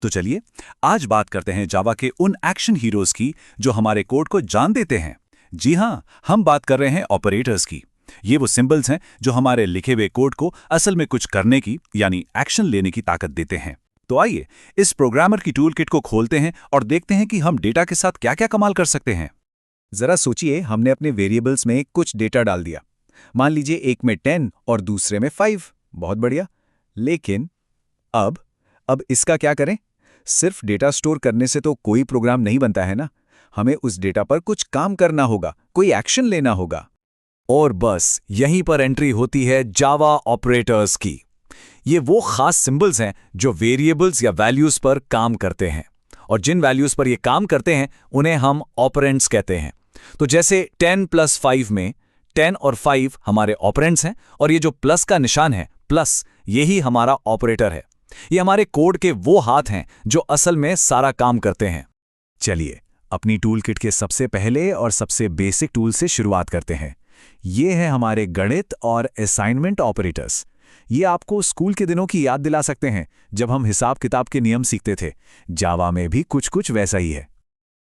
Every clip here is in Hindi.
तो चलिए आज बात करते हैं जावा के उन एक्शन हीरोज की जो हमारे कोड को जान देते हैं। जी हाँ, हम बात कर रहे हैं ऑपरेटर्स की। ये वो सिंबल्स हैं जो हमारे लिखे हुए कोड को असल में कुछ करने की यानी एक्शन लेने की ताकत देते हैं। तो आइए इस प्रोग्रामर की टूल किट को खोलते हैं और देखते हैं कि हम डेटा के साथ क्या क्या कमाल कर सकते हैं। जरा सोचिए, हमने अपने वेरिएबल्स में कुछ डेटा डाल दिया। मान लीजिए एक में 10 और दूसरे में 5। बहुत बढ़िया। लेकिन अब इसका क्या करें? सिर्फ डेटा स्टोर करने से तो कोई प्रोग्राम नहीं बनता है ना। हमें उस डेटा पर कुछ काम करना होगा, कोई एक्शन लेना होगा। और बस यहीं पर एंट्री होती है जावा ऑपरेटर्स की। ये वो खास सिंबल्स हैं जो वेरिएबल्स या वैल्यूज पर काम करते हैं, और जिन वैल्यूज पर ये काम करते हैं उन्हें हम ऑपरेंड्स कहते हैं। तो जैसे 10 + 5 में 10 और 5 हमारे ऑपरेंड्स हैं, और ये जो प्लस का निशान है, प्लस, यही हमारा ऑपरेटर है। ये हमारे कोड के वो हाथ हैं जो असल में सारा काम करते हैं। चलिए अपनी टूल किट के सबसे पहले और सबसे बेसिक टूल से शुरुआत करते हैं। ये है हमारे गणित और असाइनमेंट ऑपरेटर्स। ये आपको स्कूल के दिनों की याद दिला सकते हैं जब हम हिसाब किताब के नियम सीखते थे। जावा में भी कुछ कुछ वैसा ही है।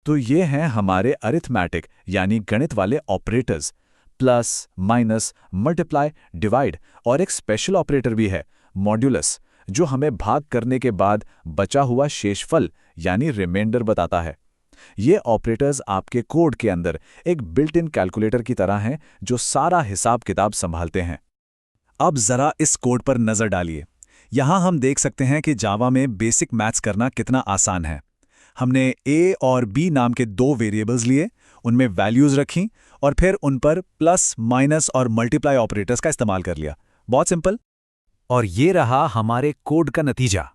तो ये हैं हमारे अरिथमेटिक यानी गणित वाले operators. Plus, minus, multiply, divide, और एक स्पेशल ऑपरेटर भी है, मॉड्यूलस, जो हमें भाग करने के बाद बचा हुआ शेषफल यानी रिमाइंडर बताता है। ये ऑपरेटर्स आपके कोड के अंदर एक बिल्ट इन कैलकुलेटर की तरह हैं जो सारा हिसाब किताब संभालते हैं। अब जरा इस कोड पर नजर डालिए। यहां हम देख सकते हैं कि जावा में बेसिक मैथ्स करना कितना आसान है। हमने a और b नाम के दो वेरिएबल्स लिए, उनमें वैल्यूज रखीं और फिर उन पर प्लस, माइनस और मल्टीप्लाई ऑपरेटर्स का इस्तेमाल कर लिया। बहुत सिंपल। और ये रहा हमारे कोड का नतीजा।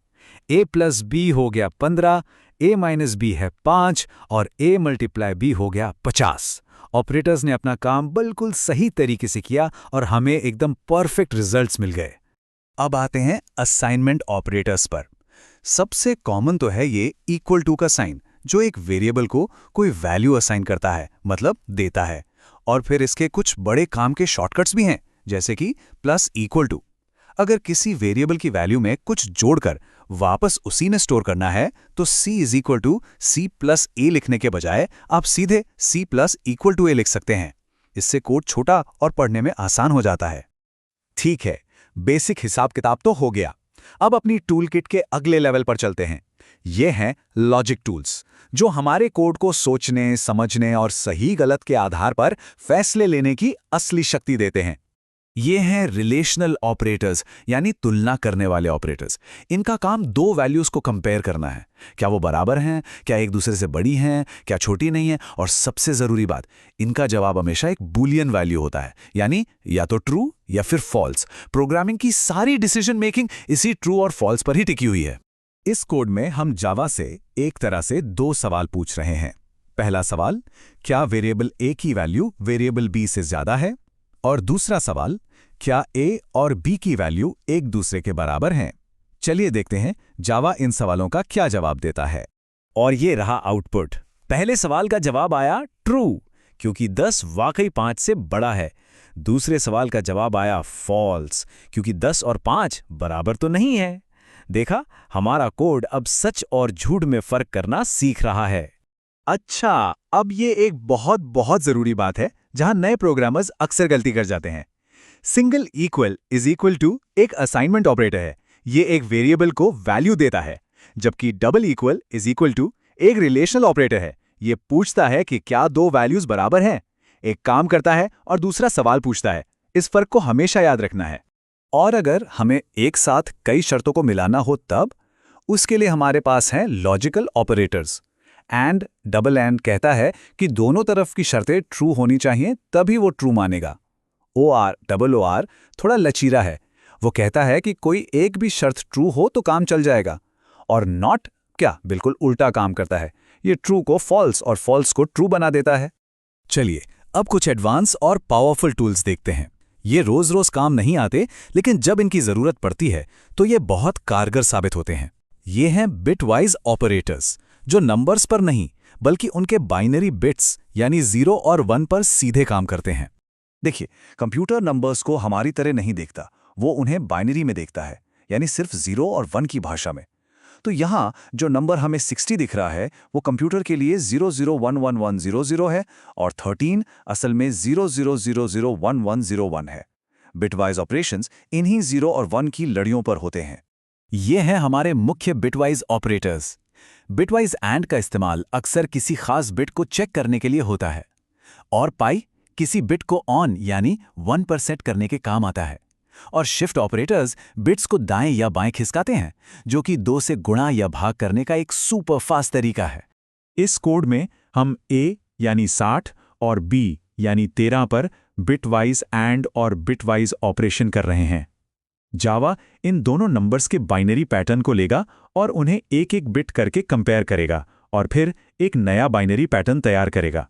a + b हो गया 15, a - b है 5 और a × b हो गया 50। ऑपरेटर्स ने अपना काम बिल्कुल सही तरीके से किया और हमें एकदम परफेक्ट रिजल्ट्स मिल गए। अब आते हैं असाइनमेंट ऑपरेटर्स पर। सबसे कॉमन तो है ये इक्वल टू का साइन, जो एक वेरिएबल को कोई वैल्यू असाइन करता है, मतलब देता है। और फिर इसके कुछ बड़े काम के शॉर्टकट्स भी हैं, जैसे कि प्लस इक्वल टू। अगर किसी वेरिएबल की वैल्यू में कुछ जोड़कर वापस उसी में स्टोर करना है तो c = c + a लिखने के बजाय आप सीधे c + = a लिख सकते हैं। इससे कोड छोटा और पढ़ने में आसान हो जाता है। ठीक है, बेसिक हिसाब किताब तो हो गया। अब अपनी टूल किट के अगले लेवल पर चलते हैं। ये हैं लॉजिक टूल्स, जो हमारे कोड को सोचने, समझने और सही गलत के आधार पर फैसले लेने की असली शक्ति देते हैं। ये हैं रिलेशनल ऑपरेटर्स यानी तुलना करने वाले ऑपरेटर्स। इनका काम दो वैल्यूज को कंपेयर करना है। क्या वो बराबर हैं, क्या एक दूसरे से बड़ी हैं, क्या छोटी नहीं है, और सबसे जरूरी बात, इनका जवाब हमेशा एक बूलियन वैल्यू होता है, यानी या तो ट्रू या फिर फॉल्स। प्रोग्रामिंग की सारी डिसीजन मेकिंग इसी ट्रू और फॉल्स पर ही टिकी हुई है। इस कोड में हम जावा से एक तरह से दो सवाल पूछ रहे हैं। पहला सवाल, क्या वेरिएबल a की वैल्यू वेरिएबल b से ज्यादा है? और दूसरा सवाल, क्या a और b की वैल्यू एक दूसरे के बराबर हैं? चलिए देखते हैं जावा इन सवालों का क्या जवाब देता है। और ये रहा आउटपुट। पहले सवाल का जवाब आया ट्रू, क्योंकि 10 वाकई 5 से बड़ा है। दूसरे सवाल का जवाब आया फॉल्स, क्योंकि 10 और 5 बराबर तो नहीं है। देखा, हमारा कोड अब सच और झूठ में फर्क करना सीख रहा है। अच्छा, अब ये एक बहुत बहुत जरूरी बात है जहां नए प्रोग्रामर्स अक्सर गलती कर जाते हैं। Single equal is equal to एक असाइनमेंट ऑपरेटर है। ये एक वेरिएबल को वैल्यू देता है, जबकि double equal is equal to एक रिलेशनल ऑपरेटर है। ये पूछता है कि क्या दो वैल्यूज बराबर हैं। एक काम करता है और दूसरा सवाल पूछता है। इस फर्क को हमेशा याद रखना है। और अगर हमें एक साथ कई शर्तों को मिलाना हो तब उसके लिए हमारे पास हैं logical operators. And, double and कहता है कि दोनों तरफ की शर्तें ट्रू होनी चाहिए, तभी वो ट्रू मानेगा। OR, डबल OR थोड़ा लचीला है। वो कहता है कि कोई एक भी शर्त ट्रू हो तो काम चल जाएगा। और नॉट क्या बिल्कुल उल्टा काम करता है। ये ट्रू को फॉल्स और फॉल्स को ट्रू बना देता है। चलिए अब कुछ एडवांस और पावरफुल टूल्स देखते हैं। ये रोज रोज काम नहीं आते, लेकिन जब इनकी जरूरत पड़ती है तो ये बहुत कारगर साबित होते हैं। ये हैं बिटवाइज ऑपरेटर्स, जो नंबर्स पर नहीं बल्कि उनके बाइनरी बिट्स यानी 0 और 1 पर सीधे काम करते हैं। देखिए, कंप्यूटर नंबर्स को हमारी तरह नहीं देखता, वो उन्हें बाइनरी में देखता है, यानी सिर्फ 0 और 1 की भाषा में। तो यहाँ जो नंबर हमें 60 दिख रहा है वो कंप्यूटर के लिए 00111100 है और 13 असल में 00001101 है। बिटवाइज ऑपरेशंस इन्हीं 0 और 1 की लड़ियों पर होते हैं। ये हैं हमारे मुख्य बिटवाइज ऑपरेटर्स। बिटवाइज एंड का इस्तेमाल अक्सर किसी खास बिट को चेक करने के लिए होता है, और पाई किसी बिट को ऑन यानी 1 पर सेट करने के काम आता है, और शिफ्ट ऑपरेटर्स बिट्स को दाएं या बाएं खिसकाते हैं, जो कि 2 से गुणा या भाग करने का एक सुपर फास्ट तरीका है। इस कोड में हम A यानी 60 और B यानी 13 पर बिटवाइज एंड और बिटवाइज ऑपरेशन कर रहे हैं। जावा इन दोनों नंबर्स के बाइनरी पैटर्न को लेगा और उन्हें एक एक बिट करके कंपेयर करेगा और फिर एक नया बाइनरी पैटर्न तैयार करेगा।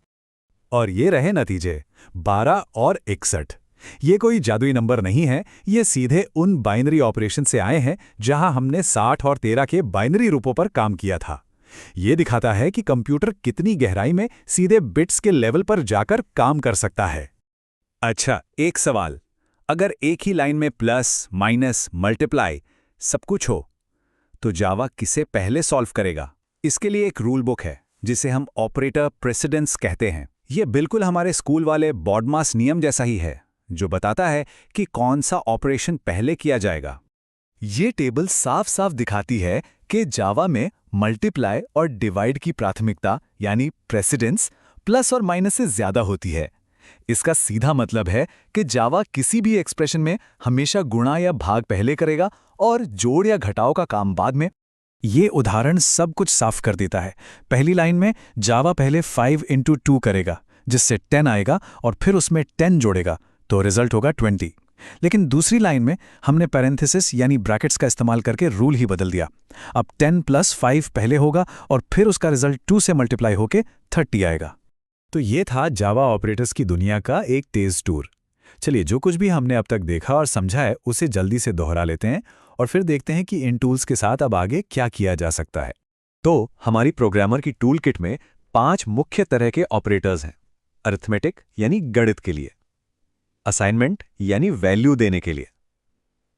और ये रहे नतीजे 12 और 61। ये कोई जादुई नंबर नहीं है, ये सीधे उन बाइनरी ऑपरेशन से आए हैं जहां हमने 60 और 13 के बाइनरी रूपों पर काम किया था। ये दिखाता है कि कंप्यूटर कितनी गहराई में सीधे बिट्स के लेवल पर जाकर काम कर सकता है। अच्छा, एक सवाल, अगर एक ही लाइन में प्लस, माइनस, मल्टीप्लाई सब कुछ हो, तो जावा किसे पहले सॉल्व करेगा? इसके लिए एक रूल बुक है जिसे हम ऑपरेटर प्रेसिडेंस कहते हैं। ये बिल्कुल हमारे स्कूल वाले बॉडमास नियम जैसा ही है, जो बताता है कि कौन सा ऑपरेशन पहले किया जाएगा। ये टेबल साफ साफ दिखाती है कि जावा में मल्टीप्लाई और डिवाइड की प्राथमिकता यानी प्रेसिडेंस प्लस और माइनस से ज्यादा होती है। इसका सीधा मतलब है कि जावा किसी भी एक्सप्रेशन में हमेशा गुणा या भाग पहले करेगा और जोड़ या घटाव का काम बाद में। ये उदाहरण सब कुछ साफ कर देता है। पहली लाइन में जावा पहले 5 × 2 करेगा, जिससे 10 आएगा और फिर उसमें 10 जोड़ेगा, तो रिजल्ट होगा 20। लेकिन दूसरी लाइन में हमने पैरेंथेसिस यानी ब्रैकेट्स का इस्तेमाल करके रूल ही बदल दिया। अब 10 + 5 पहले होगा और फिर उसका रिजल्ट 2 से मल्टीप्लाई होके 30 आएगा। तो ये था जावा ऑपरेटर्स की दुनिया का एक तेज टूर। चलिए, जो कुछ भी हमने अब तक देखा और समझा है उसे जल्दी से दोहरा लेते हैं और फिर देखते हैं कि इन टूल्स के साथ अब आगे क्या किया जा सकता है। तो हमारी प्रोग्रामर की टूल किट में 5 मुख्य तरह के ऑपरेटर्स हैं। अरिथमेटिक यानी गणित के लिए, असाइनमेंट यानी वैल्यू देने के लिए,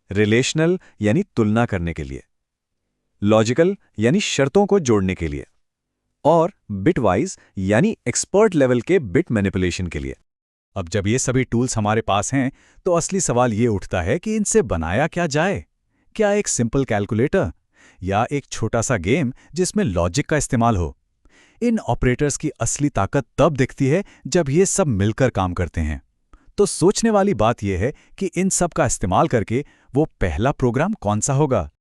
रिलेशनल यानी तुलना करने के लिए, लॉजिकल यानी शर्तों को जोड़ने के लिए, और बिटवाइज यानी एक्सपर्ट लेवल के बिट मैनिपुलेशन के लिए। अब जब ये सभी टूल्स हमारे पास हैं, तो असली सवाल ये उठता है कि इनसे बनाया क्या जाए? क्या एक सिंपल कैलकुलेटर या एक छोटा सा गेम जिसमें लॉजिक का इस्तेमाल हो? इन ऑपरेटर्स की असली ताकत तब दिखती है जब ये सब मिलकर काम करते हैं। तो सोचने वाली बात यह है कि इन सब का इस्तेमाल करके वो पहला प्रोग्राम कौन सा होगा?